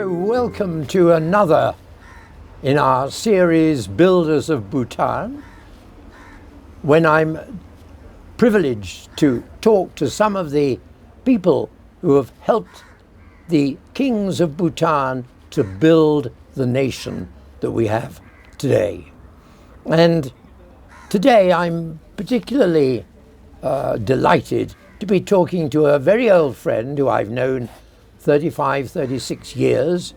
So welcome to another in our series Builders of Bhutan, when I'm privileged to talk to some of the people who have helped the kings of Bhutan to build the nation that we have today. And today I'm particularly delighted to be talking to a very old friend who I've known 35, 36 years,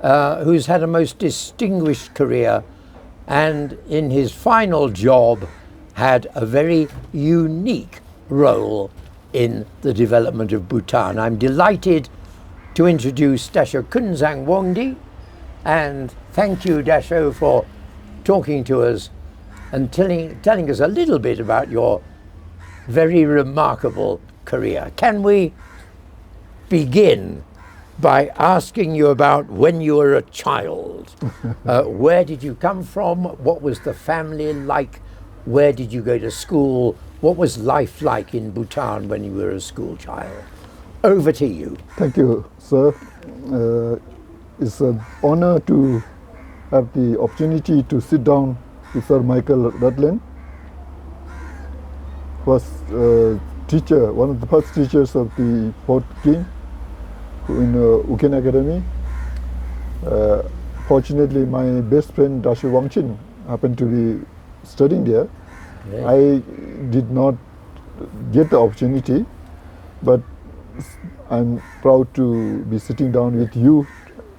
who's had a most distinguished career and in his final job had a very unique role in the development of Bhutan. I'm delighted to introduce Dasho Kunzang Wangdi, and thank you, Dasho, for talking to us and telling us a little bit about your very remarkable career. Can we begin by asking you about when you were a child? Where did you come from? What was the family like? Where did you go to school? What was life like in Bhutan when you were a school child? Over to you. Thank you, sir. It's an honor to have the opportunity to sit down with Sir Michael Rutland, who was teacher, one of the first teachers of the fourth king in Uken Academy. Fortunately, my best friend Dasho Wangchin happened to be studying there. Yeah. I did not get the opportunity, but I'm proud to be sitting down with you,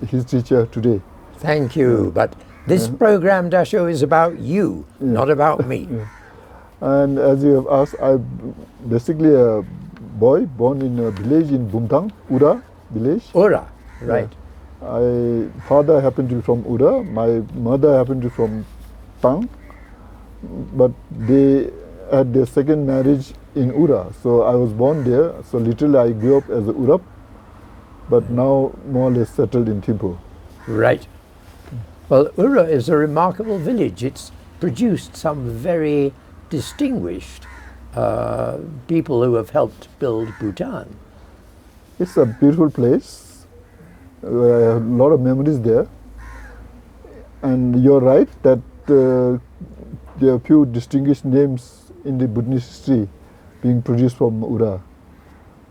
his teacher, today. Thank you. But this program, Dasho, is about you, not about me. And as you have asked, I'm basically a boy born in a village in Bhutan, Ura village. Ura, right. My father happened to be from Ura, my mother happened to be from Tang, but they had their second marriage in Ura, so I was born there. So literally I grew up as a Urap, but now more or less settled in Thimphu. Right. Well, Ura is a remarkable village. It's produced some very distinguished people who have helped build Bhutan. It's a beautiful place. I have a lot of memories there. And you're right that there are a few distinguished names in the Bhutanese history being produced from Ura.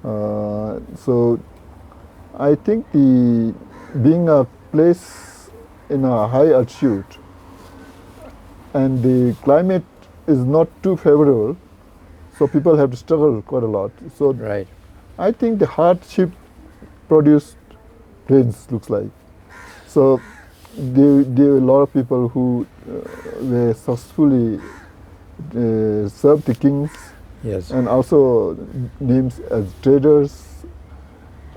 So I think being a place in a high altitude and the climate is not too favorable, so people have to struggle quite a lot. So Right. I think the hardship produced rains, looks like. So there were a lot of people who were successfully served the kings, Yes. and also names as traders.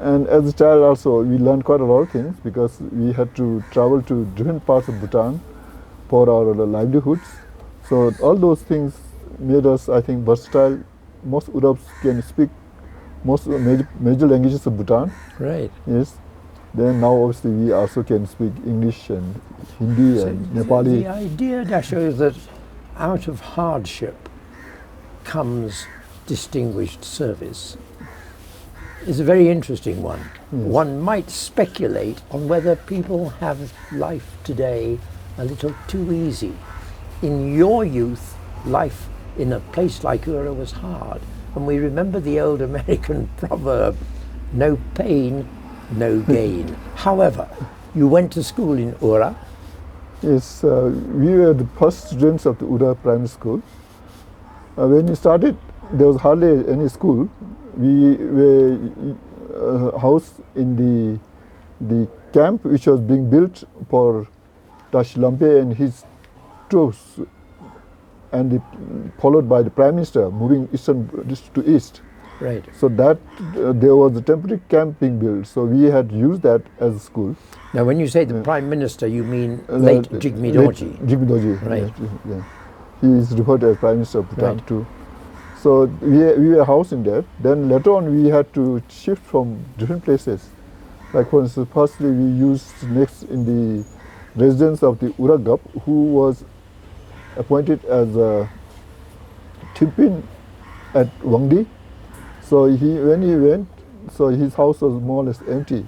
And as a child also, we learned quite a lot of things because we had to travel to different parts of Bhutan for our livelihoods. So all those things made us, I think, versatile. Most Uraps can speak most major languages of Bhutan. Right. Yes. Then now obviously we also can speak English and Hindi So and Nepali. the idea, Dasho, that out of hardship comes distinguished service is a very interesting one. Yes. One might speculate on whether people have life today a little too easy. In your youth, life in a place like Ura was hard. And we remember the old American proverb, no pain, no gain. However, you went to school in Ura. Yes, we were the first students of the Ura primary school. When we started, there was hardly any school. We were housed in the camp which was being built for Dash Lampe and his troops, and followed by the Prime Minister moving eastern to east. Right. So that there was a temporary camp being built. So we had used that as a school. Now, when you say the Prime Minister, you mean late Jigme Dorji. Jigme Dorji. Right. Yes, yeah. He is referred to as Prime Minister of Bhutan Right. too. So we were housed in that. Then later on we had to shift from different places. Like for instance, firstly we used next in the residence of the Uragap, who was appointed as a Timpin at Wangdi. So when he went, so his house was more or less empty.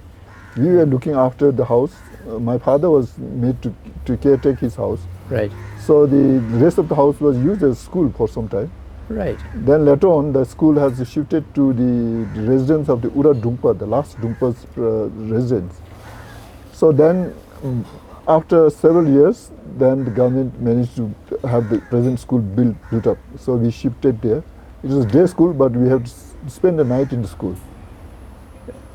We were looking after the house. My father was made to caretake his house. Right. So the rest of the house was used as school for some time. Right. Then later on, the school has shifted to the residence of the Ura Dumpa, the last Dumpa's residence. So then, after several years, then the government managed to have the present school built up. So we shifted there. It was day school, but we have to spend the night in the school.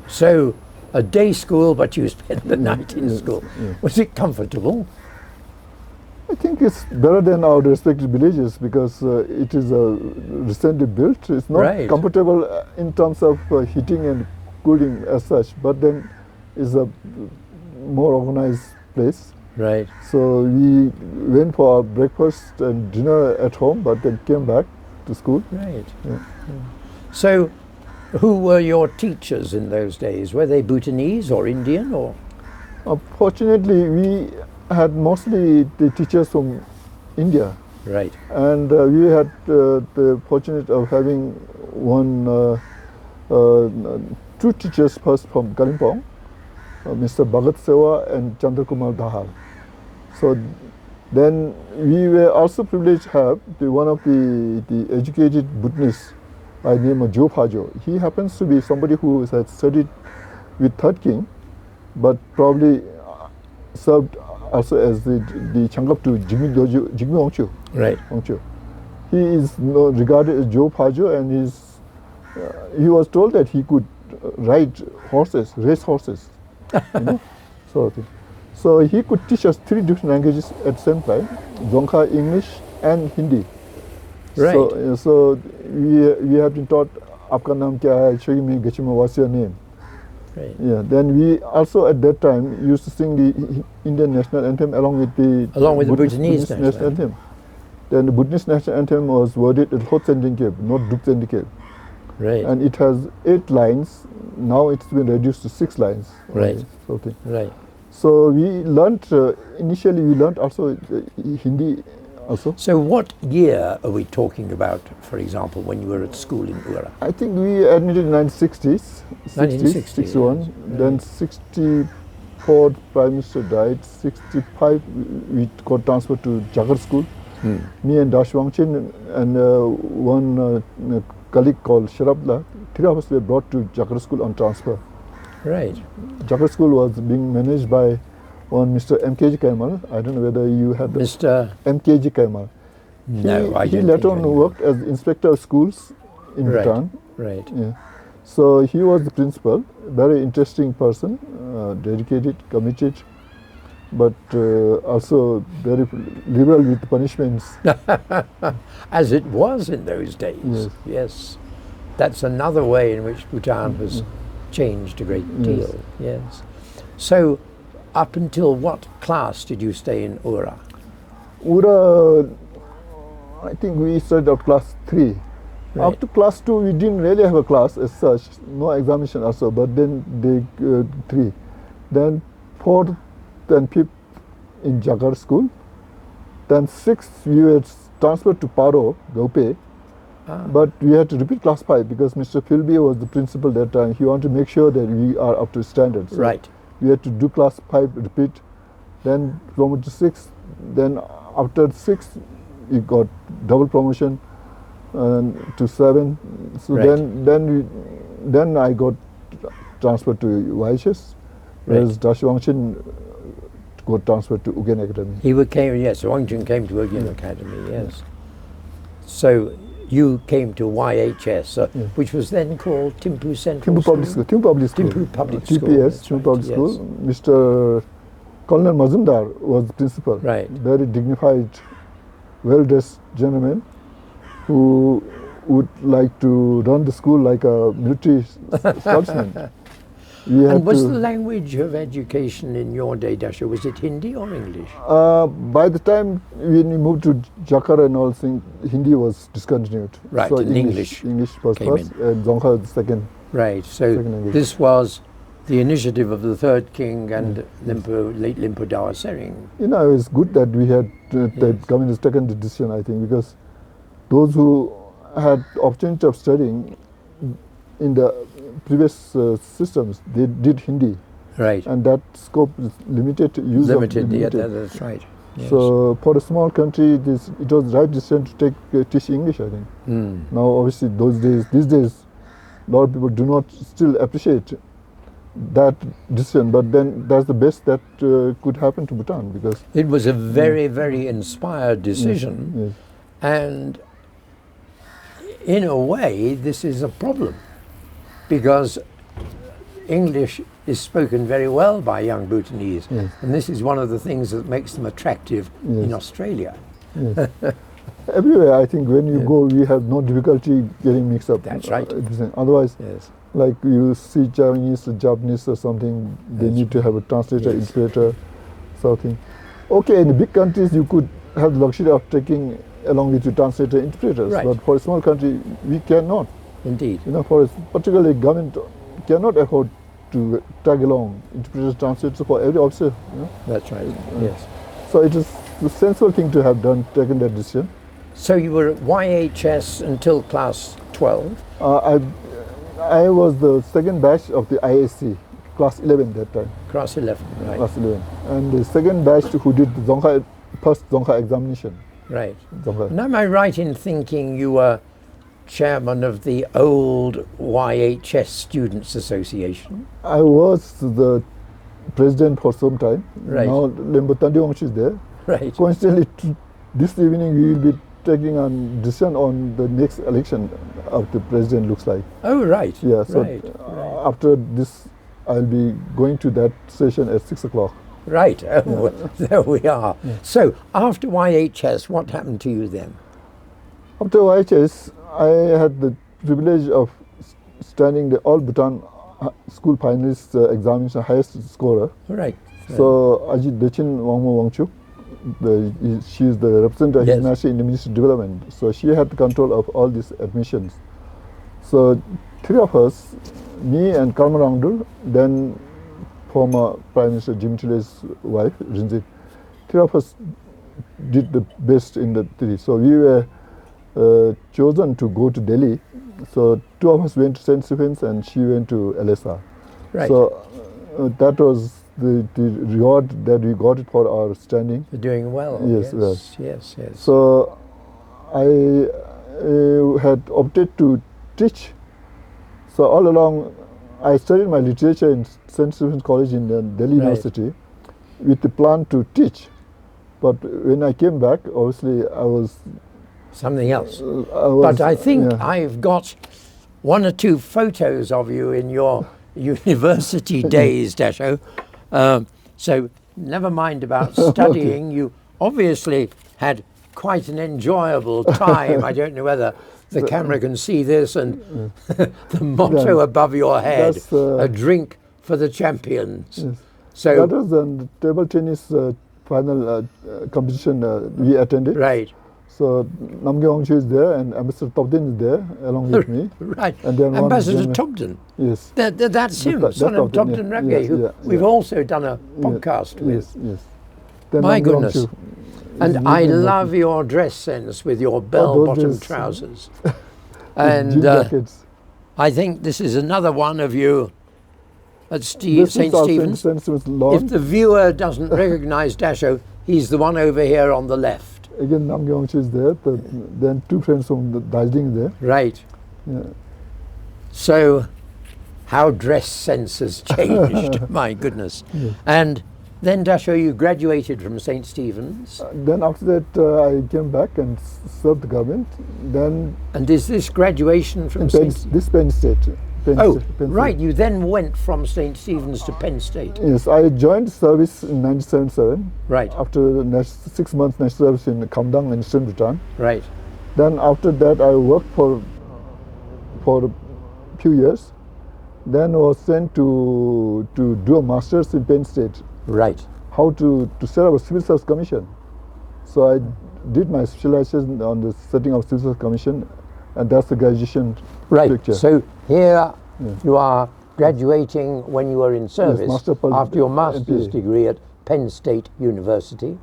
So a day school, but you spent the night in school. Yeah. Was it comfortable? I think it's better than our respective villages because it is recently built. It's not Right. comfortable in terms of heating and cooling as such, but then it's a more organized place. Right. So we went for our breakfast and dinner at home, but then came back to school. Right. Yeah. So who were your teachers in those days? Were they Bhutanese or Indian or? Fortunately, we had mostly the teachers from India, Right. and we had the fortunate of having two teachers first from Kalimpong, Mr. Bhagat Sewa and Chandra Kumar Dahal. So then we were also privileged to have one of the educated Bhutanese by the name of Jo Phajo. He happens to be somebody who had studied with Third King, but probably served also as the Changap to Jigme Wangchu. Right. He is regarded as Jo Phajo, and he was told that he could ride horses, race horses. Sort of thing. So he could teach us 3 different languages at the same time: Dzongkha, English, and Hindi. Right. So we have been taught Aapka naam kya hai, Shogi Gachima, what's your name? Right. Yeah. Then we also at that time used to sing the Indian national anthem along with the Bhutanese national anthem. Then the Bhutanese national anthem was worded as Hot Sendikeb, not Duk Sendikeb. Right. And it has 8 lines. Now it's been reduced to 6 lines. Right. Okay. Right. So we learnt initially. We learnt also Hindi also. So what year are we talking about, for example, when you were at school in Ura? I think we admitted in 1960s, 1960, 61. yes. Then 64, Prime Minister died. 65, we got transferred to Jagar School. Me and Dasho Wangchin and one colleague called Sharabla, 3 of us were brought to Jagar School on transfer. Right. Jagar School was being managed by one Mr. M.K.G. Kaimal. I don't know whether you had Mr. M.K.G. Kaimal. No, I don't. He later on worked as inspector of schools in Right. Bhutan. Right. Yeah. So he was the principal, very interesting person, dedicated, committed, but also very liberal with punishments. As it was in those days. Yes. Yes. That's another way in which Bhutan has changed a great deal. Yes. So, up until what class did you stay in Ura? Ura, I think we started at class 3. Right. Up to class 2, we didn't really have a class as such, no examination also, but then they 3. Then 4th and 5th in Jagar School. Then 6th, we were transferred to Paro, Gaupe. But we had to repeat class 5 because Mr. Philby was the principal that time. He wanted to make sure that we are up to standards. So Right. we had to do class 5, repeat, then promote to 6th. Then after 6th, we got double promotion to 7. So Right. then I got transferred to YHS, whereas Dasho Wangchin got transferred to Ugyen Academy. Yes, Wangjun came to Ugyen Academy, yes. So you came to YHS, which was then called Thimphu Central Thimphu Public School. Thimphu Public School. Thimphu Public School. TPS, that's Thimphu right, Public yes. School. Mr. Colonel Mazumdar was the principal. Right. Very dignified, well-dressed gentleman who would like to run the school like a military sportsman. And was the language of education in your day, Dasho, was it Hindi or English? By the time when we moved to Jakarta and all things, Hindi was discontinued. Right, so and English was came first, and Dzongkha was the second. Right, so Second language. this was the initiative of the third king and late Limpo Dawa Sering. You know, it was good that we had that government has taken the decision, I think, because those who had opportunity of studying in the previous systems, they did Hindi. Right. and that scope is limited. Use Limited, of yeah, limited. that's right. Yes. So for a small country, it was right decision to teach English, I think. Now, obviously, these days, a lot of people do not still appreciate that decision, but then that's the best that could happen to Bhutan, because It was a very, very inspired decision, yes. and in a way, this is a problem, because English is spoken very well by young Bhutanese, Yes. and this is one of the things that makes them attractive in Yes. Australia. Yes. Everywhere, I think when you go, we have no difficulty getting mixed up. That's right. Otherwise, Yes. like you see Chinese or Japanese or something, they That's need to have a translator, Yes. interpreter, something. Okay, in the big countries, you could have the luxury of taking along with you translator, interpreters. Right. But for a small country, we cannot. Indeed. You know, for particularly government cannot afford to tag along interpreters, translators for every officer. You know? That's right. Yes. So it is the sensible thing to have taken that decision. So you were at YHS until class 12? I was the second batch of the ISC, class 11 that time. Class 11, right. Class 11. And the second batch who did the first Dzongkha examination. Right. Dzongkha. And am I right in thinking you were chairman of the old YHS Students Association? I was the president for some time. Right. Now Lembo Tandiwangchi is there. Right. Coincidentally, this evening we will be taking a decision on the next election of the president, looks like. Oh, right. Yeah, so right. after this, I'll be going to that session at 6 o'clock. Right. Oh, well, there we are. Yeah. So after YHS, what happened to you then? After YHS, I had the privilege of standing the All Bhutan School Finalist examination highest scorer. Right. So Ajit Dechin Wangmo Wangchuk, she is the representative of Yes. His Majesty in the Ministry of Development. So she had the control of all these admissions. So three of us, me and Karma Rangdul, then former Prime Minister Jim Chile's wife, Rinzit, three of us did the best in the three. So we were chosen to go to Delhi. So two of us went to St. Stephen's and she went to LSR. Right. So that was the reward that we got it for our standing. You're doing well. Yes, Yes. Yes. Yes. So I had opted to teach. So all along, I studied my literature in St. Stephen's College in Delhi Right. University with the plan to teach. But when I came back, obviously I was... Something else. was, But I think yeah. I've got one or two photos of you in your university days, Dasho. So never mind about studying. You obviously had quite an enjoyable time. I don't know whether the camera can see this, and the motto above your head, That's, a drink for the champions. Yes. So, that was the table tennis final competition we attended. right. So Namgye Wangchu is there and Ambassador Tobden is there along with me. Right. And then one Ambassador gentleman- Tobden. Yes. That's him, That's son of Tobden, Tobden yeah. Rabge, Yes, who yeah, we've yeah. also done a podcast with. Yes, yes. Then My Namgye goodness. Wangchu And is I with me. love your dress sense with your bell-bottom days, trousers. With And jean jackets. I think this is another one of you at This St. is also in Stephen's. St. Stephen's lawn. If the viewer doesn't recognize Dasho, he's the one over here on the left. Again, Namgye Wangchu is there. Then two friends from the Darjeeling there. Right. Yeah. So how dress sense has changed, my goodness. Yeah. And then, Dasho, you graduated from St. Stephen's. Then after that, I came back and served the government. Then And is this graduation from in St. Stephen's? this Penn State. Oh, Penn right. State. You then went from St. Stephen's to Penn State. Yes, I joined service in 1977. Right, After 6 months national service in Kamdang and Eastern Bhutan. right. Then after that, I worked for a few years. Then was sent to do a master's in Penn State. Right. How to set up a civil service commission. So I did my specialization on the setting of civil service commission, and that's the graduation Right. picture. So here Yeah. you are graduating when you were in service Master after your master's MPA. degree at Penn State University.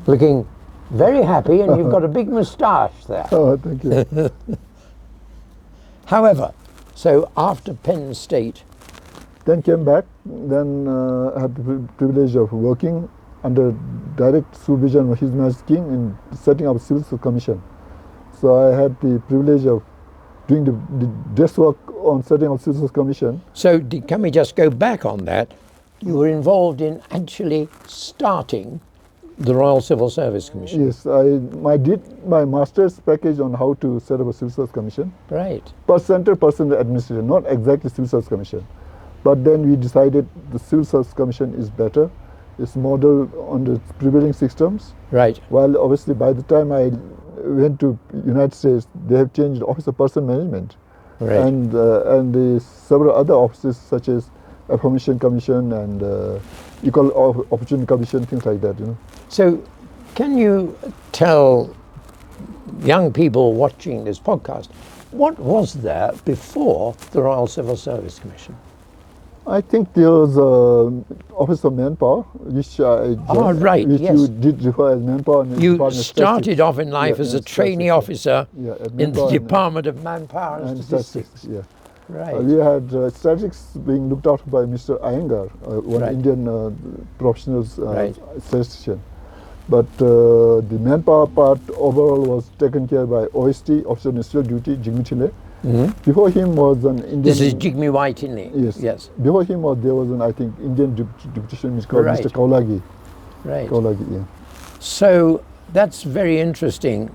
Looking very happy, and you've got a big moustache there. Oh, thank you. However, So after Penn State, Then came back, then had the privilege of working under direct supervision of His Majesty King in setting up a civil service commission. So I had the privilege of doing the desk work on setting up civil service commission. so can we just go back on that? You were involved in actually starting the Royal Civil Service Commission. Yes, I did my master's package on how to set up a civil service commission. Right. Per center, person administration, not exactly civil service commission. But then we decided the civil service commission is better. It's modeled on the prevailing systems. Right. While obviously by the time I went to United States, they have changed Office of Person Management. Right. And the several other offices such as Affirmation Commission and Equal Opportunity Commission, things like that, you know. So can you tell young people watching this podcast, what was there before the Royal Civil Service Commission? I think there was Office of Manpower, which I joined, right, which yes. you did refer as Manpower. And You Department of started off in life Yeah, as a and trainee statistics. officer Yeah, at in the Manpower and- Department of Manpower and Statistics. Yeah. Right. We had statistics being looked after by Mr. Iyengar, one Right. Indian professional Right. statistician. But the manpower part overall was taken care by OST, Officer of Ministerial Duty, Jigme Chile. Before him was an Indian. This is Jigme Waitinli. Yes. Yes. Before him there was an, I think, Indian deputation called Right. Mr. Kaulagi. Right. Kaulagi, yeah. So that's very interesting.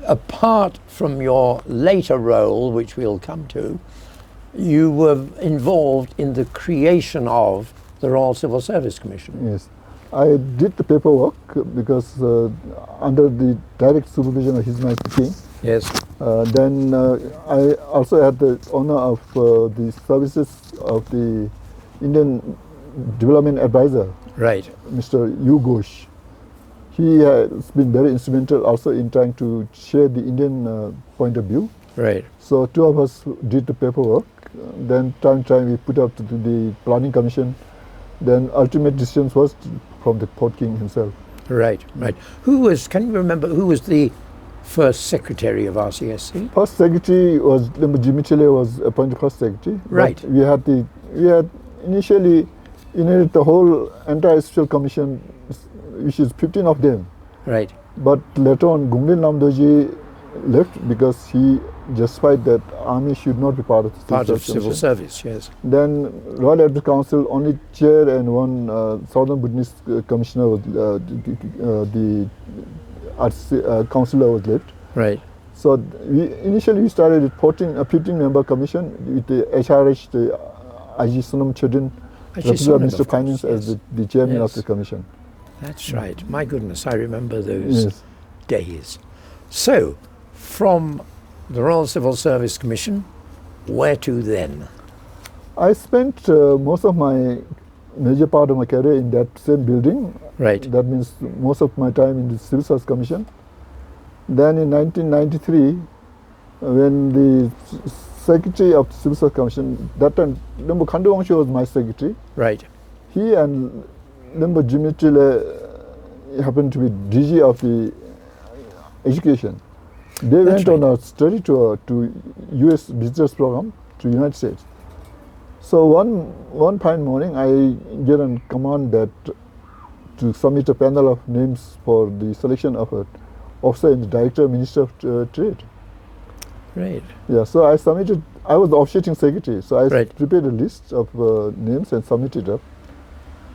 Apart from your later role, which we'll come to, you were involved in the creation of the Royal Civil Service Commission. Yes. I did the paperwork because under the direct supervision of His Majesty King. Yes. Then I also had the honor of the services of the Indian Development Advisor, Right. Mr. Yu Ghosh. He has been very instrumental also in trying to share the Indian point of view. Right. So two of us did the paperwork. Then time we put up to the planning commission. Then ultimate decisions was from the Port King himself. Right. Right. Can you remember who was the first secretary of RCSC? First secretary was Jimmy Chile was appointed first secretary. Right. But we had initially inherited the whole entire special commission, which is 15 of them. Right. But later on, Gunglin Namdoji left because he justified that army should not be part of the Part of Civil civil service, yes. Then Royal Audit Council, only chair and one Southern Buddhist commissioner, was, the councillor was left. Right. So initially we started with 15-member commission with the HRH, the IG Sunam Chodin, represented Minister of Finance as the chairman of the commission. That's right. My goodness, I remember those Yes. days. So, from the Royal Civil Service Commission, where to then? I spent most of my major part of my career in that same building. Right. That means most of my time in the Civil Service Commission. Then in 1993, when the secretary of the Civil Service Commission, that time, Lembo Khandu Wangshi was my secretary. Right. He and Lembo Jimmy Chile happened to be DG of the education. They went on a study tour to US visitors program to United States. So one fine morning, I get a command that to submit a panel of names for the selection of an officer in the Director Minister of Trade. Right. Yeah, so I submitted. I was the officiating secretary, so I Right. prepared a list of names and submitted it.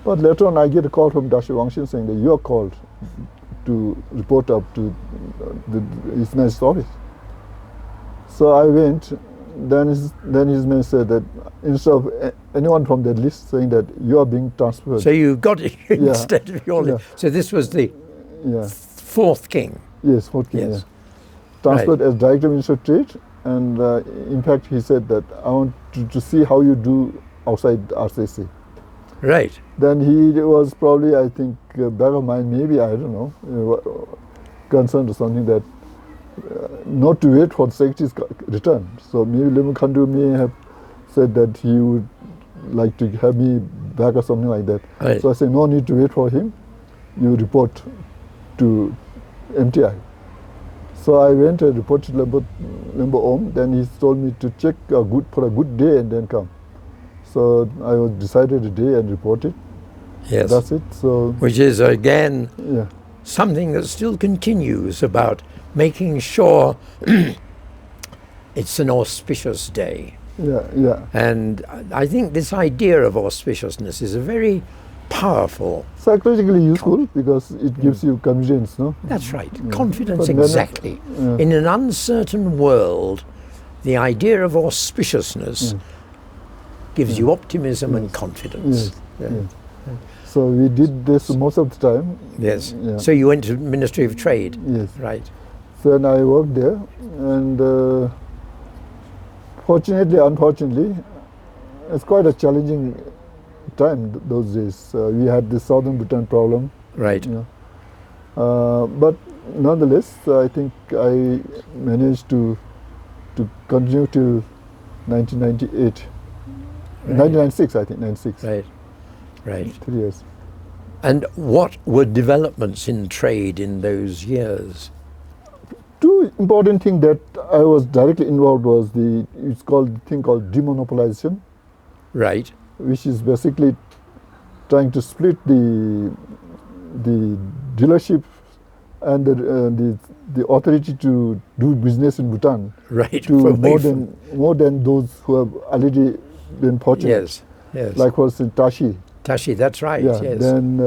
But later on, I get a call from Dasho Wangdi saying that you are called to report up to His Majesty's office. So I went. Then his man said that instead of anyone from that list saying that you are being transferred. So you got it instead of your Yeah. So this was the Yeah. fourth king. Yes, Fort King. Yes. Yeah. Transferred as Director Minister of Trade, and in fact he said that I want to see how you do outside RCC. Right. Then he was probably, I think, back of mind, maybe, I don't know, concerned or something that not to wait for the secretary's return. So maybe Lemon Khandu may have said that he would like to have me back or something like that. Right. So I said, no need to wait for him. You report to MTI. So I went and reported Lembo Om. Then he told me to check for a good day and then come. So I was decided a day and reported. Yes. That's it. So which is again yeah, something that still continues about making sure it's an auspicious day. yeah. And I think this idea of auspiciousness is a very powerful. Psychologically useful because it gives you confidence, no? That's right. Confidence, But then, exactly. yeah. In an uncertain world, the idea of auspiciousness gives you optimism and confidence. Yes. Yes. So we did this most of the time. Yes. Yeah. So you went to Ministry of Trade. Yes. Right. So then I worked there, and fortunately, unfortunately, it's quite a challenging time those days. We had the Southern Bhutan problem. Right. You know. But nonetheless, I think I managed to continue till 1998. Right. 1996, I think, 96. Right. Right. 3 years. And what were developments in trade in those years? Two important things that I was directly involved was it's called the thing called demonopolization, Right. which is basically trying to split the dealership and the authority to do business in Bhutan Right. to more than those who have already been fortunate. Yes. Yes. Like was in Tashi. Tashi, that's right. Yeah. Yes. Then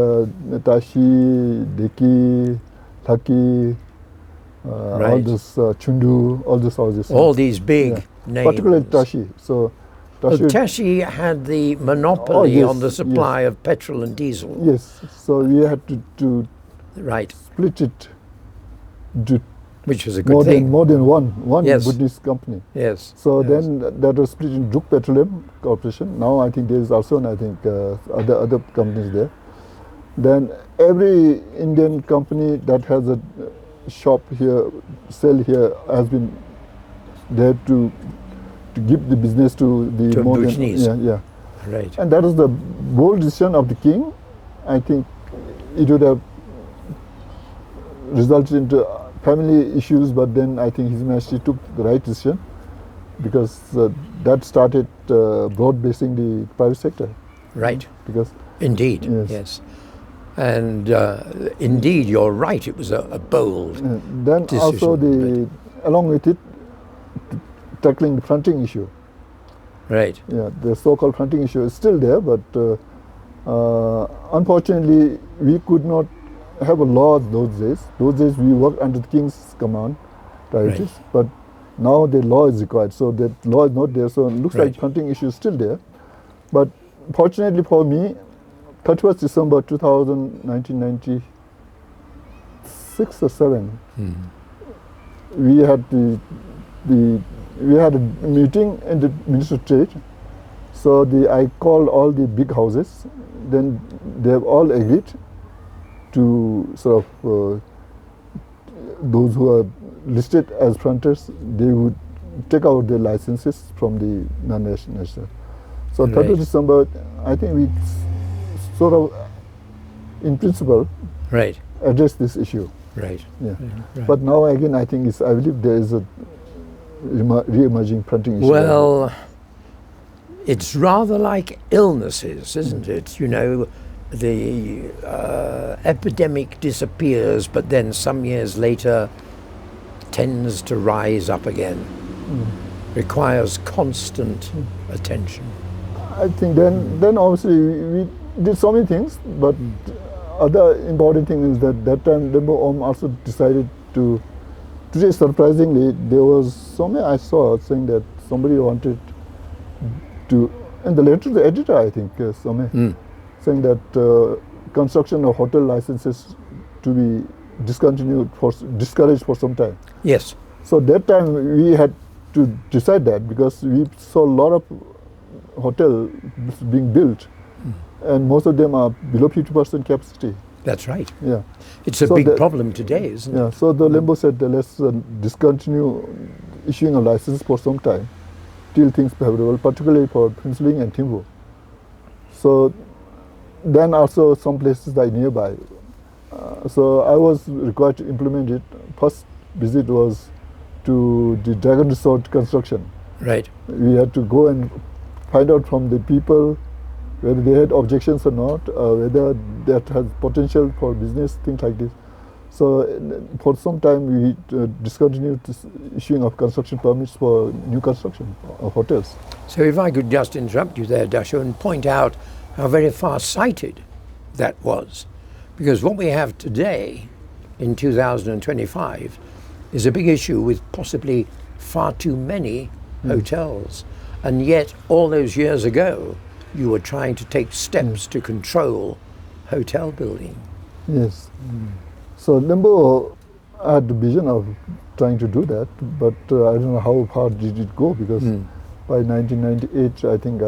Tashi, Deki, Thaki, all Right. this Chundu, all this houses. All these big Yeah. names. Particularly Tashi. So Tashi. Tashi had the monopoly yes, on the supply yes. of petrol and diesel. Yes. So we had to Right. split it to Which was a good thing. more than one Yes. Buddhist company. Yes. So Yes. then that was split in Druk Petroleum Corporation. Now I think there is also, I think, other companies there. Then every Indian company that has a shop here, sell here, has been there to give the business to the To more than, Bhutanese. yeah. Right. And that was the bold decision of the king. I think it would have resulted into family issues, but then I think His Majesty took the right decision because that started broad-basing the private sector. Right. Because Indeed. Yes. Yes. And indeed, you're right. It was a bold. then decision, also along with it, tackling the fronting issue. Right. Yeah, the so-called fronting issue is still there, but unfortunately, we could not have a law those days. Those days we worked under the king's command, priorities, but now the law is required. So that law is not there. So it looks like fronting issue is still there. But fortunately for me, 31st December 1996 or 7, we had we had a meeting in the Ministry of Trade. So I called all the big houses. Then they have all agreed to sort of those who are listed as fronters, they would take out their licenses from the non-national. So 30th December, I think we sort of, in principle, address this issue. Right. Yeah. But now again, I think I believe there is a re-emerging fronting issue. Well, it's rather like illnesses, isn't it? You know, the epidemic disappears, but then some years later tends to rise up again. Requires constant attention. I think then obviously we did so many things, but other important thing is that time Lembo Om also decided to, today surprisingly, there was somewhere I saw saying that somebody wanted to, in the letter to the editor, I think, somewhere, saying that construction of hotel licenses to be discouraged for some time. Yes. So that time we had to decide that because we saw a lot of hotels being built, and most of them are below 50% capacity. That's right. Yeah. It's a big problem today, isn't it? Yeah. So the Lembo said, let's discontinue issuing a license for some time, till things favorable, particularly for Princeling and Timbu. So then also some places are nearby. So I was required to implement it. First visit was to the Dragon Resort construction. Right. We had to go and find out from the people whether they had objections or not, whether that has potential for business, things like this. So for some time we discontinued this issuing of construction permits for new construction of hotels. So if I could just interrupt you there, Dasho, and point out how very far-sighted that was. Because what we have today in 2025 is a big issue with possibly far too many hotels. And yet all those years ago, you were trying to take steps to control hotel building. Yes. So number, I had the vision of trying to do that, but I don't know how far did it go, because by 1998, I think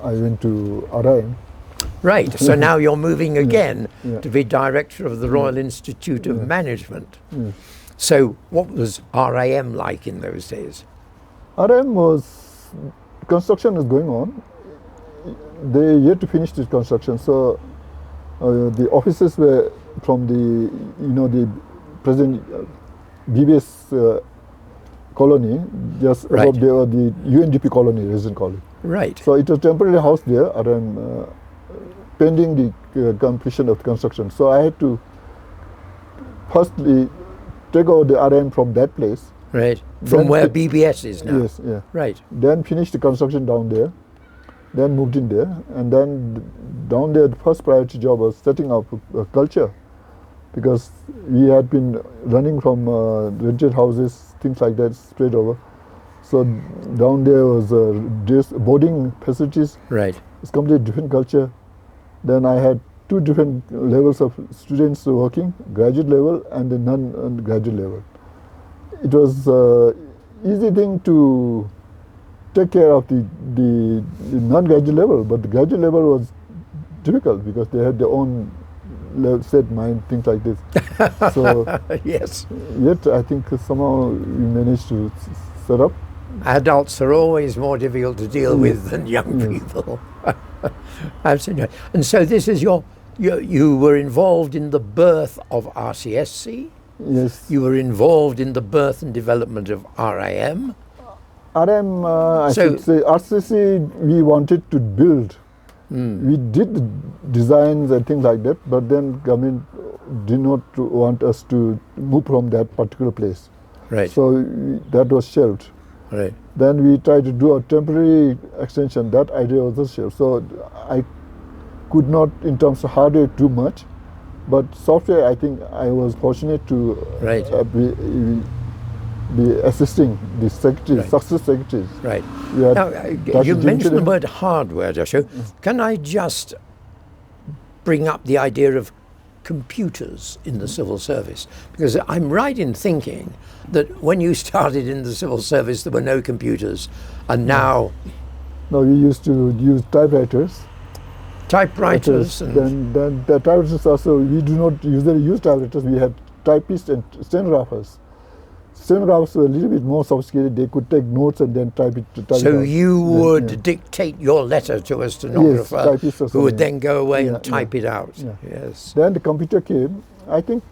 I went to RIM. Right, so now you're moving again Yeah. to be director of the Royal Institute of Management. So what was RIM like in those days? RIM was, construction is going on. They yet to finish this construction, so the offices were from the, the present BBS colony, just above there were the UNDP colony, resident colony. Right. So it was temporarily housed there, RM, pending the completion of the construction. So I had to firstly take over the RM from that place. Right. From Then where BBS is now. Yes, yeah. Right. Then finish the construction down there, then moved in there, and then down there the first priority job was setting up a culture, because we had been running from rented houses, things like that, spread over. So down there was boarding facilities. Right. It's completely different culture. Then I had two different levels of students working, graduate level and the non-graduate level. It was easy thing to take care of the non-graduate level, but the graduate level was difficult because they had their own set mind, things like this. So Yes. yet I think somehow we managed to set up. Adults are always more difficult to deal with than young people. Absolutely. And so this is you were involved in the birth of RCSC. Yes. You were involved in the birth and development of RIM. RM, I should say, RCC, we wanted to build. We did designs and things like that, but then government did not want us to move from that particular place. Right. So that was shelved. Right. Then we tried to do a temporary extension. That idea was also shelved. So I could not, in terms of hardware, do much, but software, I think I was fortunate to be assisting the secretaries, success secretaries. Right. Now, you mentioned the word hardware, Dasho. Can I just bring up the idea of computers in the civil service? Because I'm right in thinking that when you started in the civil service, there were no computers, and now... No, we used to use typewriters. Typewriters. And then the typewriters also, we do not usually use typewriters. We had typists and stenographers. Stenographers were a little bit more sophisticated. They could take notes and then type it. So you would dictate your letter to a stenographer, who would then go away and type it out. Yeah. Yes. Then the computer came. I think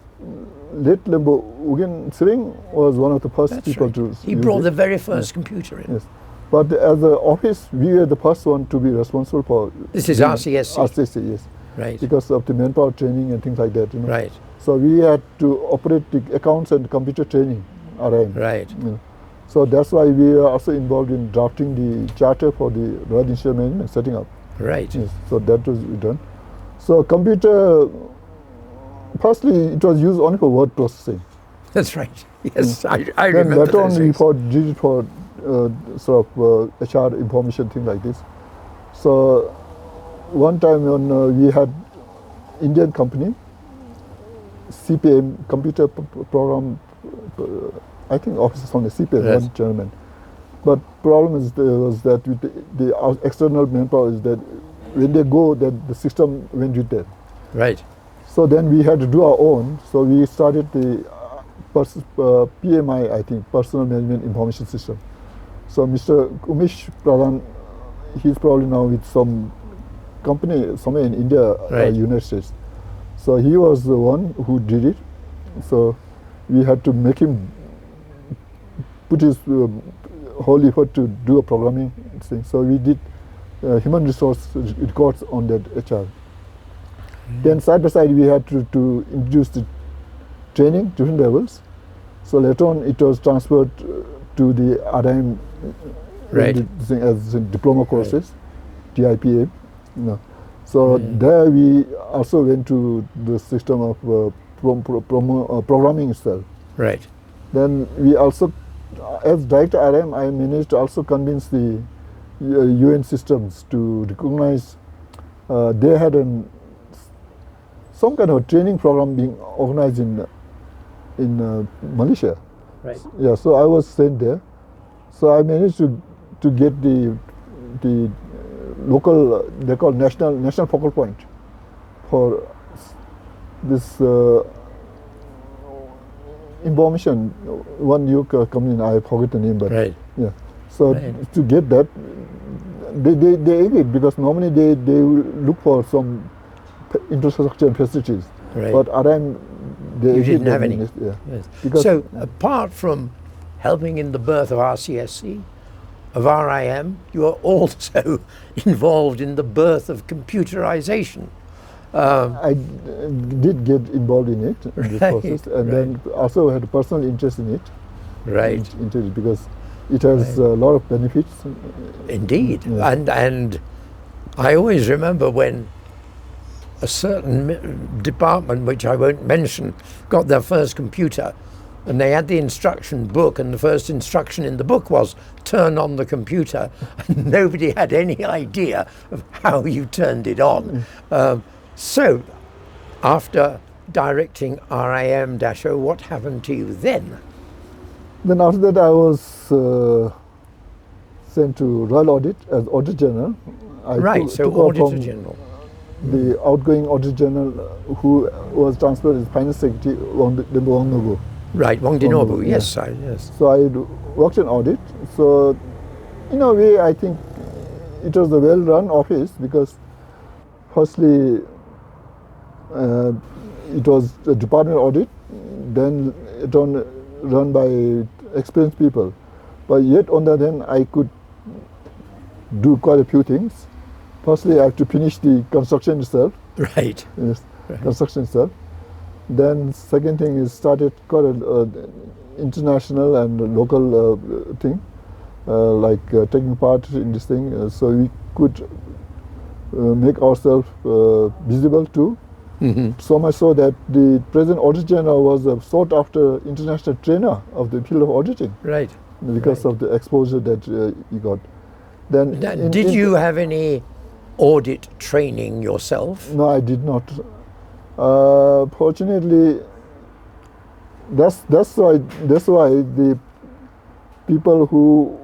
late Lembo Ugen Sring was one of the first people to. He brought the very first computer in. Yes. But as an office, we were the first one to be responsible for. This is RCSC. RCSC, yes. Right. Because of the manpower training and things like that. Right. So we had to operate the accounts and computer training. Right. So that's why we are also involved in drafting the charter for the Royal Institute of Management setting up. Right. Yes. So that was done. So computer, firstly, it was used only for word processing. That's right. Yes, I remember. Then later on, we did it for sort of HR information, thing like this. So one time when we had Indian company, CPM, computer program, I think officers from the CPM, one German. But problem was that with the external manpower is that when they go, that the system went with them. Right. So then we had to do our own. So we started the PMI, I think, Personal Management Information System. So Mr. Umesh Pradhan, he's probably now with some company somewhere in India, United States. So he was the one who did it. So we had to make him put his whole effort to do a programming thing. So we did human resource records on that HR. Then side by side we had to introduce the training, different levels. So later on it was transferred to the RIM thing as diploma courses, DIPA. You know. So there we also went to the system of programming itself. Right. Then we also, as director RM, I managed to also convince the UN systems to recognize they had some kind of a training program being organized in Malaysia. Right. Yeah, so I was sent there. So I managed to get the local, they call national focal point for this information. One new company, I forget the name, but yeah. So to get that, they agreed because normally they look for some infrastructure and facilities. Right. But RM, you didn't have any. Yeah. Yes. So apart from helping in the birth of RCSC, of RIM, you are also involved in the birth of computerization. I did get involved in it, in this process, and then also had a personal interest in it. Right. Because it has a lot of benefits. Indeed. Yeah. And I always remember when a certain department, which I won't mention, got their first computer, and they had the instruction book, and the first instruction in the book was turn on the computer, and nobody had any idea of how you turned it on. So after directing RIM, Dasho, what happened to you then? Then after that I was sent to Royal Audit as Auditor General. So Auditor General. The outgoing Auditor General who was transferred as Finance Secretary, Wangdi. Right, Wangdi, yes. Yes. So I worked in audit. So in a way I think it was a well-run office because firstly it was a department audit, then it was run by experienced people. But yet on the other hand I could do quite a few things. Firstly I have to finish the construction itself. Right. Yes, construction itself. Then second thing is started quite an international and local thing, like taking part in this thing, so we could make ourselves visible too. So much so that the present Auditor General was a sought after international trainer of the field of auditing. Right. Because of the exposure that he got. Then did you have any audit training yourself? No, I did not. Fortunately, that's why the people who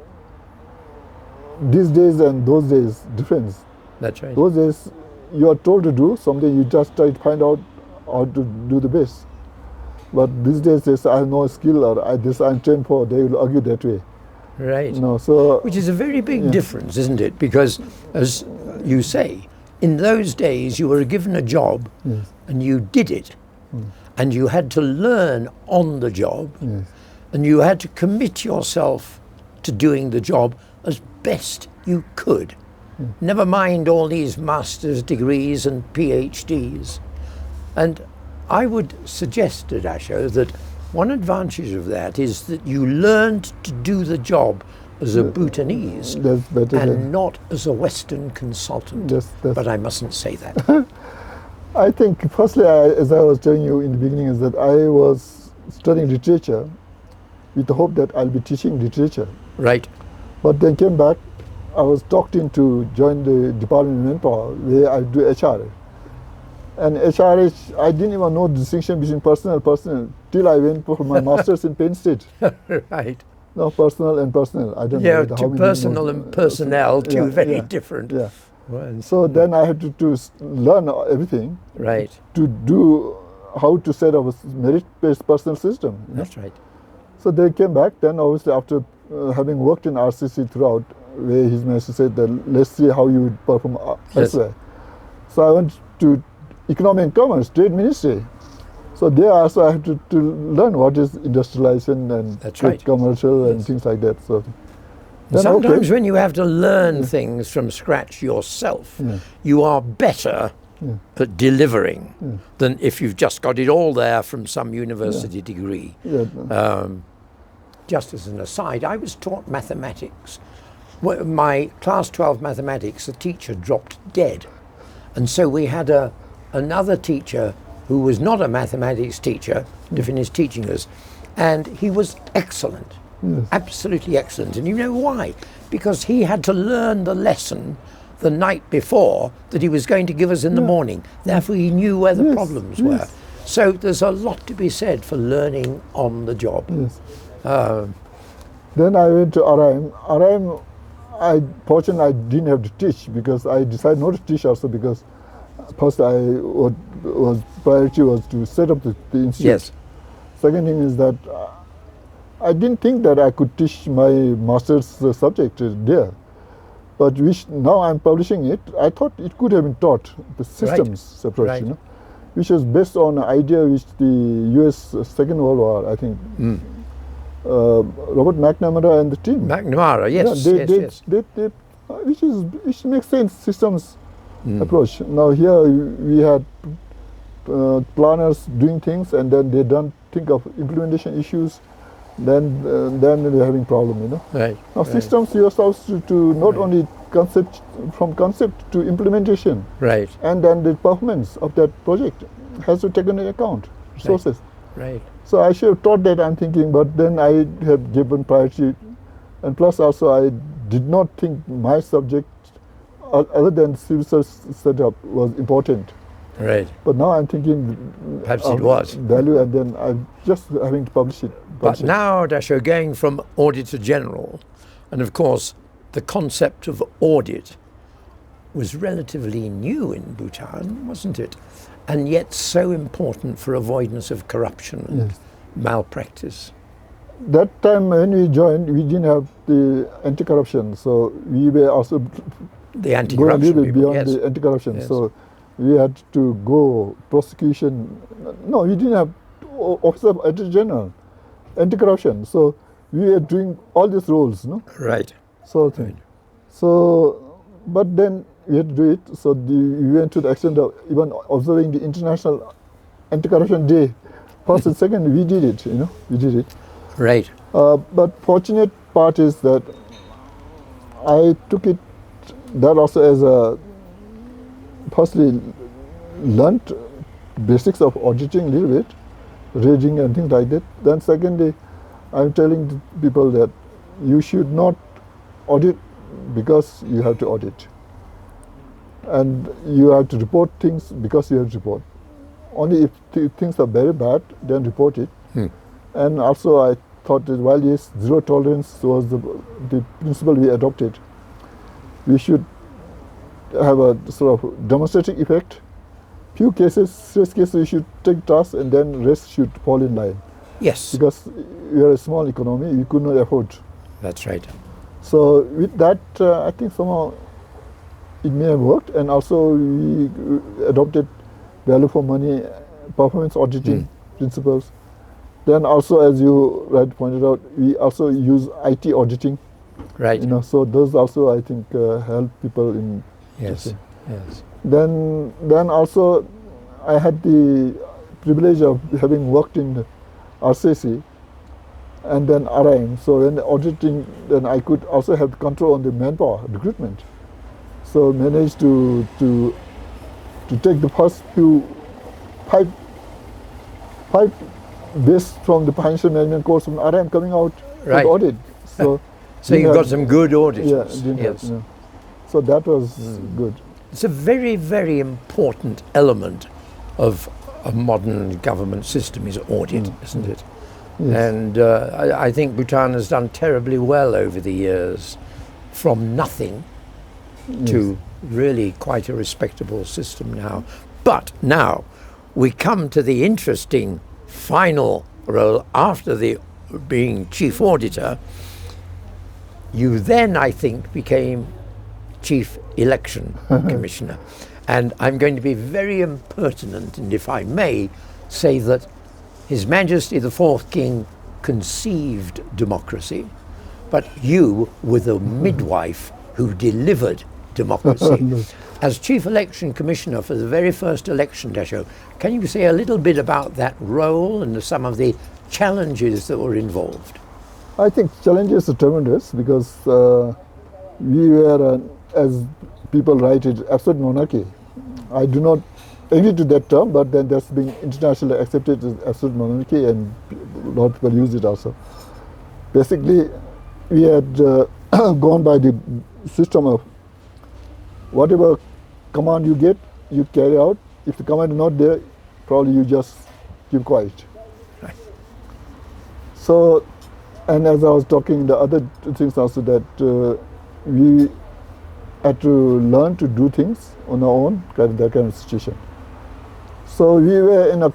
these days and those days difference. That's right. Those days you are told to do something, you just try to find out how to do the best. But these days they say I have no skill or I'm trained for. They will argue that way. Right. No, so which is a very big difference, isn't it? Because as you say, in those days you were given a job and you did it, and you had to learn on the job, and you had to commit yourself to doing the job as best you could. Never mind all these master's degrees and PhDs. And I would suggest to Dasho that one advantage of that is that you learned to do the job as a Bhutanese and not as a Western consultant. But I mustn't say that. I think, firstly, as I was telling you in the beginning, is that I was studying literature with the hope that I'll be teaching literature. Right. But then came back, I was talked in to join the Department of Manpower, where I do HR. And HR, I didn't even know the distinction between personal till I went for my master's in Penn State. Right. No, personal and personal. I don't know. Yeah, personal and personnel, two very different. Yeah. Well, so then I had to learn everything. Right. To do how to set up a merit-based personal system. That's right. So they came back. Then obviously after having worked in RCC throughout, where His Majesty said that let's see how you would perform elsewhere. So I went to Economy and Commerce, Trade Ministry. So there also I have to learn what is industrialization and That's right. commercial and things like that. So then, sometimes when you have to learn things from scratch yourself, you are better at delivering than if you've just got it all there from some university degree. Just as an aside, I was taught mathematics. My class 12 mathematics, the teacher dropped dead. And so we had another teacher who was not a mathematics teacher to finish teaching us. And he was excellent, absolutely excellent. And you know why? Because he had to learn the lesson the night before that he was going to give us in the morning. Therefore, he knew where the problems were. So there's a lot to be said for learning on the job. Then I went to RM. Fortunately, I didn't have to teach because I decided not to teach also because first priority was to set up the institute. Yes. Second thing is that I didn't think that I could teach my master's subject there. But which now I'm publishing it, I thought it could have been taught, the systems approach, which was based on an idea which the US Second World War, I think, Robert McNamara and the team. McNamara, yes, yes. Which makes sense, systems approach. Now here we had planners doing things and then they don't think of implementation issues, then they're having problem, Now systems you're supposed to not only from concept to implementation. Right. And then the performance of that project has to take into account resources. Right. So I should have taught that, I'm thinking, but then I have given priority, and plus also I did not think my subject, other than civil service setup, was important. Right. But now I'm thinking perhaps it was value, and then I'm just having to publish it. But now, Dasho, going from Auditor General, and of course the concept of audit was relatively new in Bhutan, wasn't it? And yet so important for avoidance of corruption and malpractice. That time when we joined, we didn't have the anti-corruption, so we were also the anti-corruption going a little people, beyond the anti-corruption. So we had to go prosecution. No, we didn't have Officer of Auditor General, anti-corruption. So we were doing all these roles, Right. So but then we had to do it. So we went to the extent of even observing the International Anti-Corruption Day. First and second, we did it. We did it. Right. But fortunate part is that I took it that also as a firstly learnt basics of auditing a little bit, reading and things like that. Then secondly, I'm telling people that you should not audit because you have to audit. And you have to report things because you have to report. Only if things are very bad, then report it. And also I thought that while yes, zero tolerance was the principle we adopted, we should have a sort of demonstrating effect. Few cases, serious cases, we should take tasks and then rest should fall in line. Yes. Because we are a small economy, we could not afford. That's right. So with that, I think somehow it may have worked, and also we adopted value for money, performance auditing principles. Then also, as you rightly pointed out, we also use IT auditing. Right. So those also I think help people in. Yes. Then also I had the privilege of having worked in RCC and then RM. So when auditing, then I could also have control on the manpower recruitment. So managed to take the first five based from the financial management course from RM coming out right. for audit. So you've got some good auditors. Yes. So that was good. It's a very, very important element of a modern government system is audit, isn't it? Yes. And I think Bhutan has done terribly well over the years, from nothing to really quite a respectable system now. But now we come to the interesting final role after being chief auditor. You then, I think, became chief election commissioner. And I'm going to be very impertinent, and if I may, say that His Majesty the Fourth King conceived democracy, but you were the midwife who delivered democracy. As Chief Election Commissioner for the very first election, Dasho, can you say a little bit about that role and some of the challenges that were involved? I think challenges are tremendous because we were, as people write it, absolute monarchy. I do not agree to that term, but then that's been internationally accepted as absolute monarchy, and a lot of people use it also. Basically, we had gone by the system of whatever command you get, you carry out. If the command is not there, probably you just keep quiet. Right. So, and as I was talking, the other things also that we had to learn to do things on our own, that kind of situation. So we were in an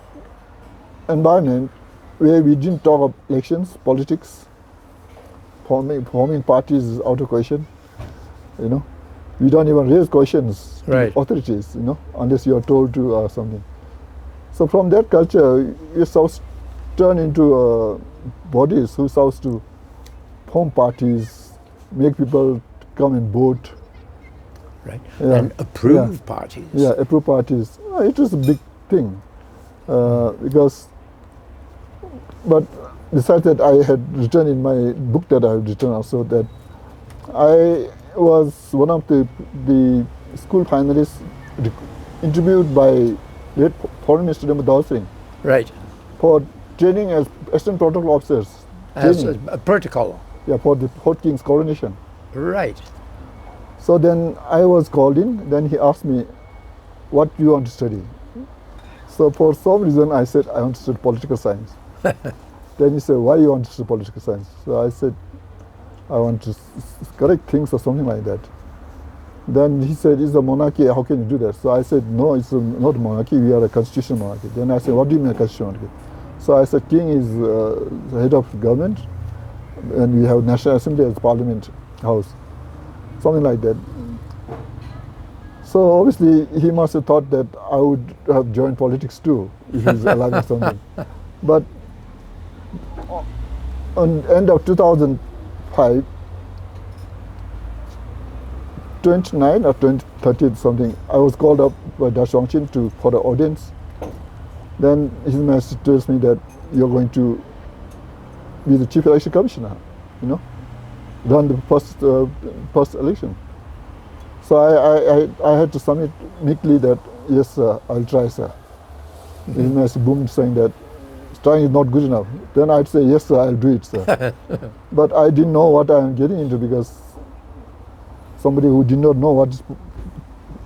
environment where we didn't talk of elections, politics, forming parties is out of question, you know. We don't even raise questions to authorities, you know, unless you are told to or something. So from that culture, we sort of turn into bodies who supposed to form parties, make people come and vote. Right, yeah. And approve parties. Yeah, approve parties. It was a big thing because, but besides that, I had written in my book that I have written also that I was one of the school finalists interviewed by late Foreign Minister Dasho Kunzang. Right. For training as assistant protocol officers. As a protocol. Yeah, for the Fourth King's coronation. Right. So then I was called in, then he asked me, what do you want to study? So for some reason I said, I want to study political science. Then he said, why you want to study political science? So I said, I want to correct things or something like that. Then he said, it's a monarchy, how can you do that? So I said, no, it's not a monarchy, we are a constitutional monarchy. Then I said, what do you mean a constitutional monarchy? So I said, king is the head of government, and we have National Assembly as parliament house. Something like that. So obviously he must have thought that I would have joined politics too, if he's alive or something. But on end of 2005, 29 or 30 something, I was called up by Dasho Kunzang for the audience. Then his master tells me that you're going to be the chief election commissioner, you know, run the first election. So I had to submit meekly that yes sir, I'll try sir. Mm-hmm. His master boomed saying that trying is not good enough. Then I'd say yes sir, I'll do it sir. But I didn't know what I'm getting into because somebody who did not know what is politics.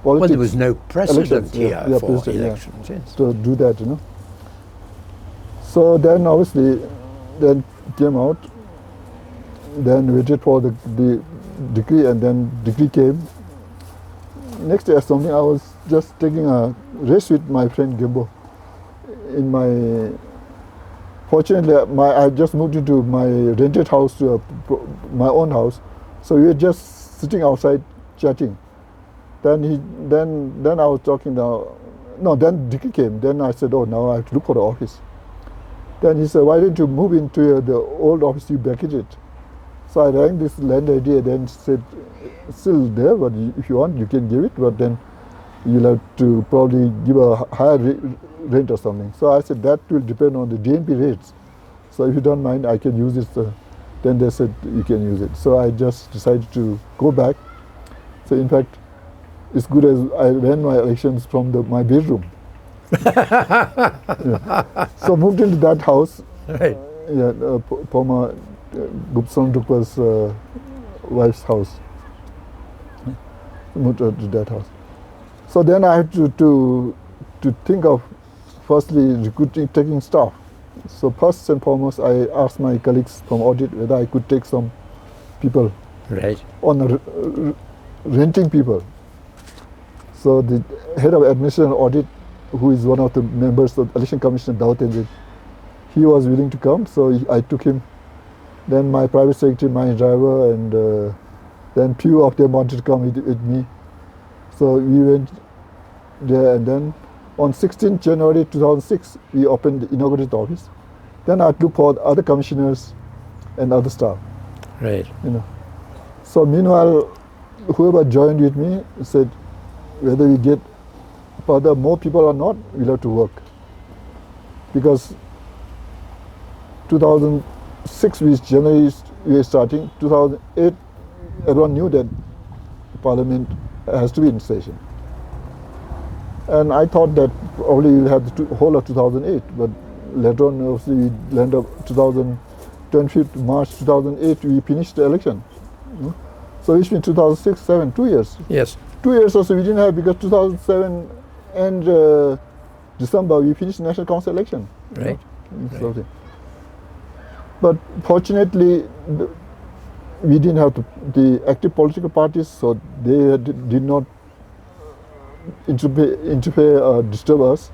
Well, there was no precedent here for elections. Yes. To do that, you know. So then obviously, then came out, then waited for the decree, and then decree came. Next day or something, I was just taking a race with my friend Gimbo. Fortunately, I just moved into my rented house to my own house, so we were just sitting outside chatting. Then I was talking now. No, then decree came. Then I said, oh, now I have to look for the office. Then he said, why don't you move into the old office you vacated? So I rang this landlady and then said, still there, but if you want, you can give it, but then you'll have to probably give a higher rent or something. So I said, that will depend on the DNP rates. So if you don't mind, I can use it. Then they said, you can use it. So I just decided to go back. So in fact, it's good as I ran my elections from my bedroom. Yeah. So moved into that house. Right. Former Gupson Dukwa's wife's house. Moved to that house. So then I had to think of firstly recruiting, taking staff. So first and foremost, I asked my colleagues from audit whether I could take some people. Right. On renting people. So the head of administration audit, who is one of the members of the election commission, he was willing to come, so I took him. Then my private secretary, my driver, and then few of them wanted to come with me. So we went there, and then On 16th January 2006, we opened the inaugurated office. Then I looked for other commissioners and other staff. Right. So meanwhile, whoever joined with me said, whether we get further more people or not, we'll have to work. Because 2006 was January we were starting. 2008, everyone knew that Parliament has to be in session. And I thought that probably we'll have the whole of 2008, but later on, obviously, we land up 25th March 2008, we finished the election. So which means 2006, 7, 2 years. Yes. 2 years also we didn't have, because 2007 and December we finished National Council election. Right. Right. But fortunately, we didn't have the active political parties, so they did not interfere or disturb us.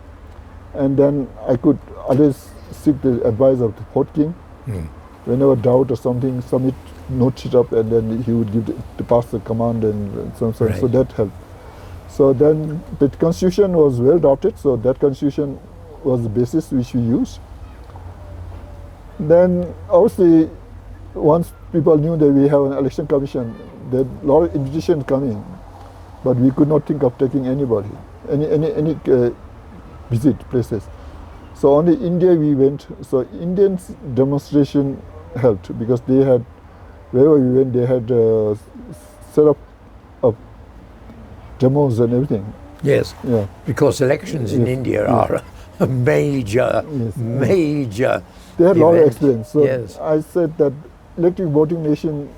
And then I could always seek the advice of the Port King. Whenever doubt or something, submit, note it up, and then he would give the pass the command and so on. Right. So that helped. So then the constitution was well drafted, so that constitution was the basis which we used. Then obviously, once people knew that we have an election commission, there were a lot of invitations coming, but we could not think of taking anybody, any visit places. So only India we went. So Indians demonstration helped, because they had, wherever we went, they had set up demos and everything. Yes. Yeah. Because elections in India are a major. They had a lot of event. experience. So Yes. I said that electric voting machine,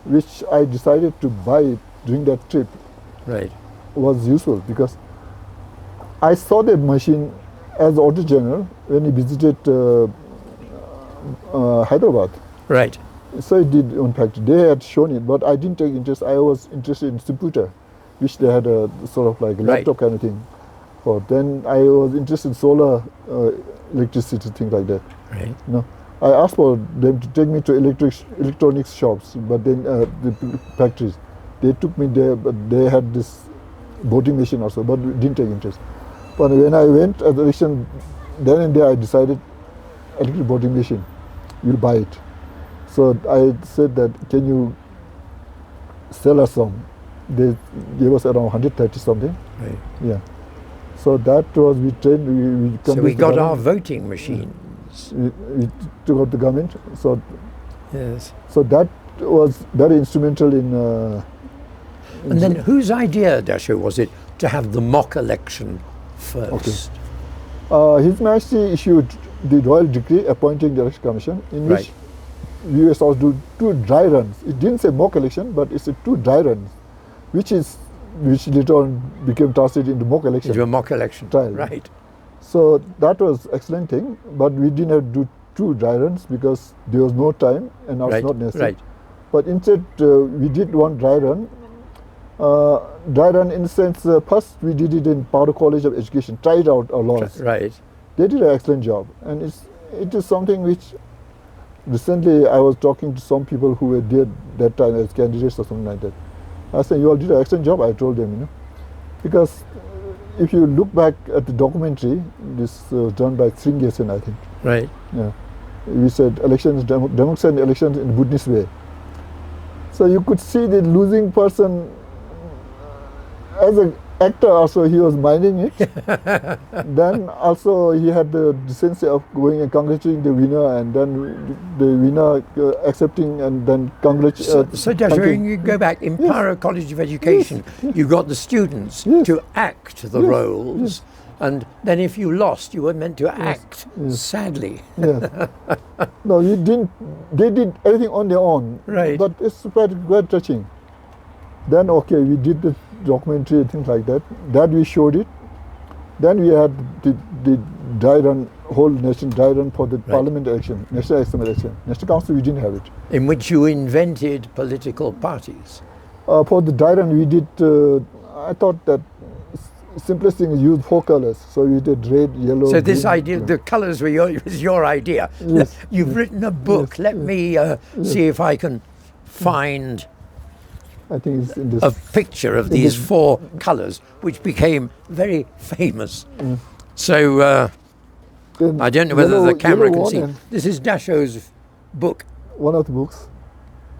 which I decided to buy during that trip, Right. was useful, because I saw the machine as Auditor General when he visited Hyderabad. Right. So it did, in fact, they had shown it, but I didn't take interest. I was interested in computer, which they had a sort of like a Right. laptop kind of thing. For then I was interested in solar electricity, things like that. Right. I asked for them to take me to electronics shops, but then the factories. They took me there, but they had this voting machine also, but didn't take interest. But when I went at the election, then and there I decided, electric voting machine, you'll buy it. So I said that, can you sell us some? They gave us around 130 something. Right. Yeah. So that was, we trained, So we got our voting machines. we took out the government. So Yes. that was very instrumental in. And then whose idea, Dasho, was it to have the mock election first? His Majesty issued the royal decree appointing the election commission, in which we were supposed to do 2 dry runs. It didn't say mock election, but it's 2 dry runs, which later on became translated into mock election. Into a mock election. Trial. Right. So that was excellent thing, but we didn't have to do 2 dry runs because there was no time and now Right. it's not necessary. Right. But instead, we did 1 dry run. Dry run in the sense, first we did it in Powder College of Education, tried out our laws. Right. They did an excellent job, and it is something which recently I was talking to some people who were there that time as candidates or something like that. I said, you all did an excellent job, I told them, because if you look back at the documentary, this was done by Sringesen, I think. Right. Yeah. We said elections, democracy and elections in a Buddhist way. So you could see the losing person as an actor also, he was minding it. Then also he had the decency of going and congratulating the winner, and then the winner accepting and then congratulating. So Dasho, when you go back in Para College of Education, you got the students to act the roles, and then if you lost, you were meant to act sadly. Yes. No, you didn't. They did everything on their own. Right. But it's quite touching. Then we did the documentary, things like that. That we showed it. Then we had the dry run, whole nation dry run for the parliament election, national election. National council, we didn't have it. In which you invented political parties. For the dry run, we did. I thought that simplest thing is use 4 colors. So we did red, yellow. So this green, idea, the colours was your idea. Yes. You've written a book. Let me see if I can find I think it's in this. a picture of these four colours, which became very famous. So Then I don't know whether the camera yellow can see. one and This is Dasho's book, one of the books.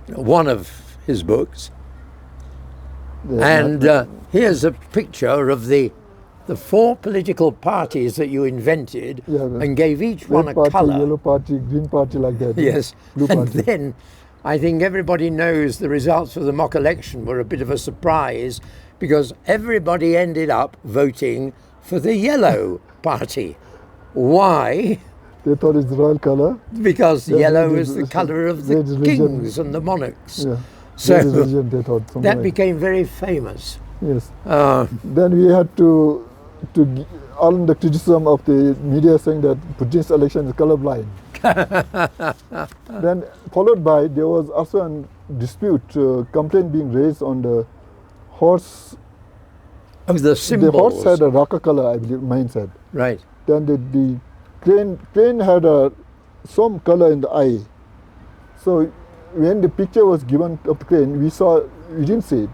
one of his books. The- And here's a picture of the four political parties that you invented Yeah, the and gave each one red a party, colour. yellow party, green party, like that. Yes, Blue and party. then I think everybody knows the results of the mock election were a bit of a surprise because everybody ended up voting for the yellow party. Why? They thought it's the royal color. Because Yeah, yellow red is the is- colour of the red is religion. kings and the monarchs. Yeah. So Red is religion, they thought. something that like- became very famous. Yes. Uh, Then we had to on the criticism of the media saying that Putin's election is colorblind. Then followed by there was also a dispute, complaint being raised on the horse. of the The horse symbols. had a raka color, I believe, mine said. Right. Then the crane had some color in the eye. So when the picture was given of the crane, we didn't see it.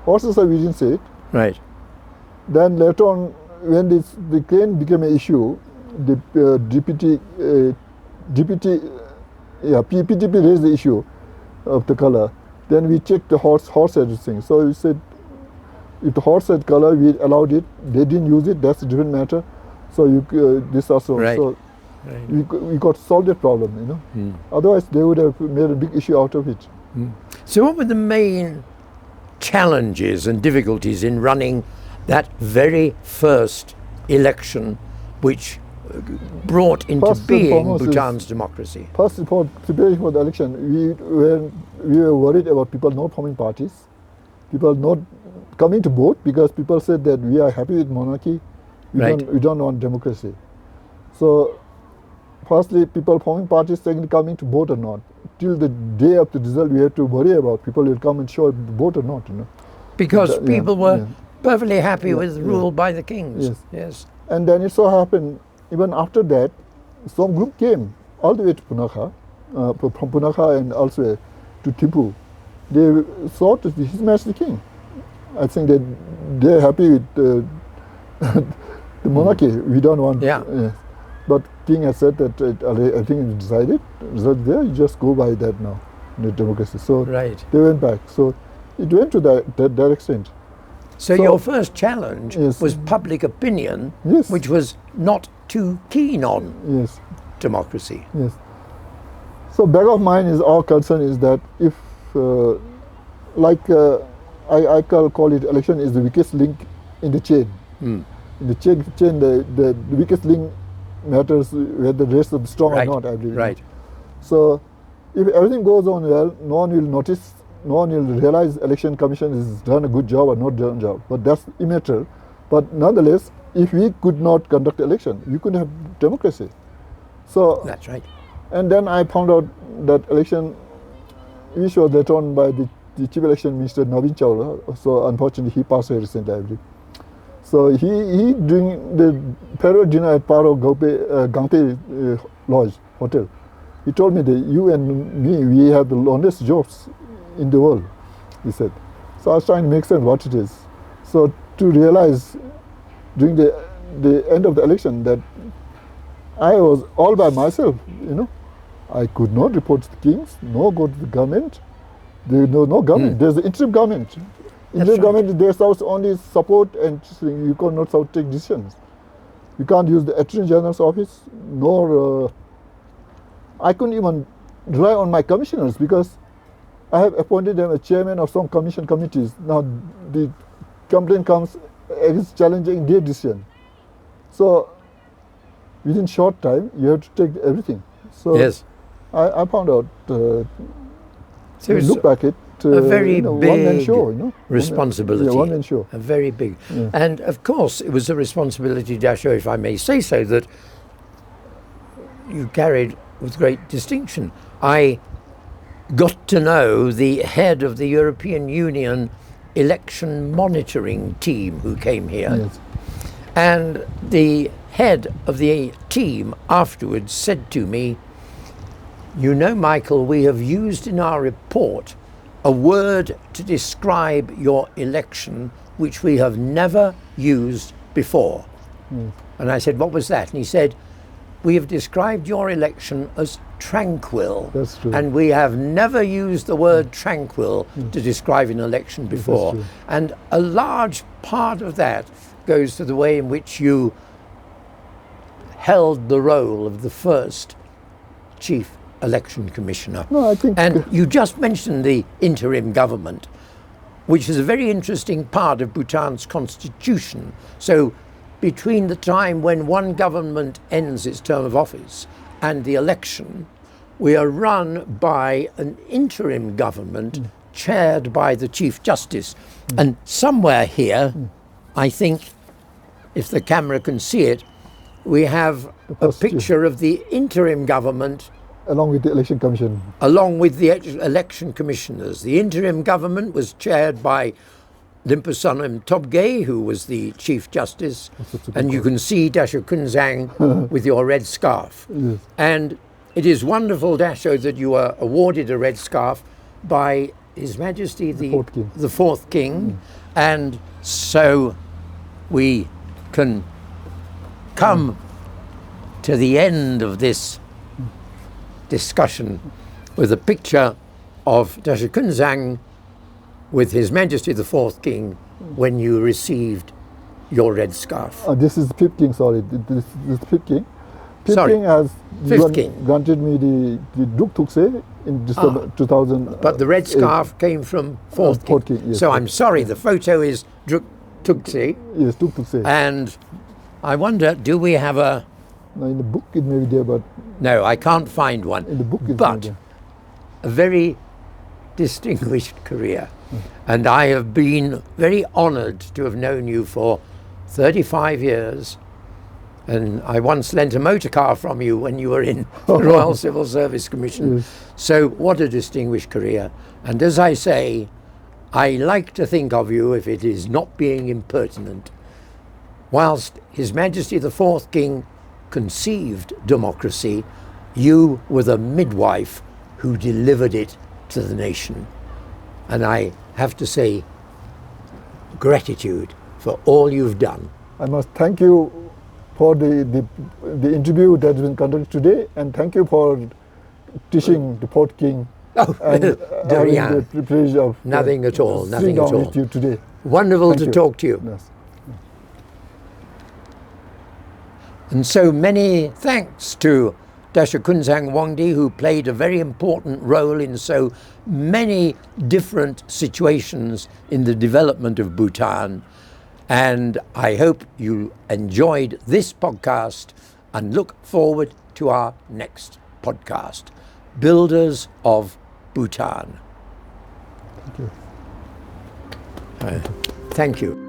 Horses, we didn't see it. Right. Then later on, when the crane became an issue, the PTP raised the issue of the color. Then we checked the horse head thing. So we said, if the horse head color, we allowed it. They didn't use it. That's a different matter. So this also. Right. So Right. we got solved that problem, you know. Otherwise, they would have made a big issue out of it. So what were the main challenges and difficulties in running that very first election which brought into First and being foremost is- Bhutan's democracy? First, for preparing for the election, we were worried about people not forming parties, people not coming to vote because people said that we are happy with monarchy, Right. we don't want democracy. So, firstly, people forming parties, secondly, coming to vote or not. Till the day of the result, we had to worry about people will come and show vote or not. You know. Because Yeah, people were yeah. perfectly happy Yeah, with yeah. rule by the kings. Yes. Yes. And then it so happened, even after that, some group came all the way to Punakha, from Punakha and elsewhere to Thimphu. They sought His Majesty the King. I think that they're happy with the monarchy. We don't want. Yeah. But King has said that I think it's decided. Result there, you just go by that now, the democracy. So Right. they went back. So it went to that extent. So So- your first challenge Yes. was public opinion, Yes. which was not too keen on Yes. democracy. Yes. So back of mind is our concern is that if, I call it election is the weakest link in the chain. In the chain, the weakest link matters whether the rest of the strong Right. or not, I believe. Right. So if everything goes on well, no one will notice, no one will realize election commission has done a good job or not done a job. But that's immaterial. But nonetheless, if we could not conduct election, we couldn't have democracy. So That's right. and then I found out that election, which was later on by the Chief Election Minister Navin Chawla, so unfortunately he passed away recently, I believe. So he during the farewell dinner at Paro Gangpe Lodge Hotel, he told me that you and me, we have the longest jobs in the world, he said. So I was trying to make sense what it is. So to realize during the end of the election that I was all by myself, you know. I could not report to the kings, no go to the government. There is no government. There's the interim government. Interim right. government, there's only support and you cannot take decisions. You can't use the Attorney General's office, nor I couldn't even rely on my commissioners because I have appointed them as chairman of some commission committees. Now the complaint comes as challenging their decision. So within short time, you have to take everything. So Yes. I found out, So it's look back at a very one-man big show, you know. responsibility. Yeah, one-man show. A very big. Yeah. And of course, it was a responsibility, Dasho, if I may say so, that you carried with great distinction. I got to know the head of the European Union election monitoring team who came here. Yes. And the head of the team afterwards said to me, "You know, Michael, we have used in our report a word to describe your election which we have never used before. And I said, what was that? And he said, we have described your election as tranquil. That's true. And we have never used the word tranquil to describe an election before. That's true. And a large part of that goes to the way in which you held the role of the first chief election commissioner. No, I think. And you just mentioned the interim government, which is a very interesting part of Bhutan's constitution. So between the time when one government ends its term of office and the election, we are run by an interim government chaired by the Chief Justice. And somewhere here, I think, if the camera can see it, we have a picture of the interim government along with the election commission. along with the election commissioners. The interim government was chaired by Limpasanam Tobgay, who was the Chief Justice, and you can see Dasho Kunzang with your red scarf. Yes. And it is wonderful, Dasho, that you were awarded a red scarf by His Majesty the Fourth King. And so we can come to the end of this discussion with a picture of Dasho Kunzang with His Majesty the Fourth King when you received your red scarf. This is the fifth king, sorry. This is the fifth king. Sorry, King has fifth king. granted me the Duk Tukse in December 2000. But the red scarf came from Fourth King. King, yes. So I'm sorry, the photo is Druk Tukse. Yes, Duk Tukse. And I wonder, do we have a... Now in the book it may be there, but... No, I can't find one. In the book it's but there. A very distinguished career. And I have been very honoured to have known you for 35 years. And I once lent a motor car from you when you were in the Royal Civil Service Commission. Yes. So what a distinguished career. And as I say, I like to think of you, if it is not being impertinent, whilst His Majesty the Fourth King conceived democracy, you were the midwife who delivered it to the nation. And I have to say, gratitude for all you've done. I must thank you for the interview that has been conducted today, and thank you for teaching the Fourth King. And Darian, the privilege of nothing at all, nothing sitting at down all. with you today. Wonderful Thank to you. talk to you. Yes. And so many thanks to Dasho Kunzang Wangdi, who played a very important role in so many different situations in the development of Bhutan. And I hope you enjoyed this podcast and look forward to our next podcast, Builders of Bhutan. Thank you. Thank you.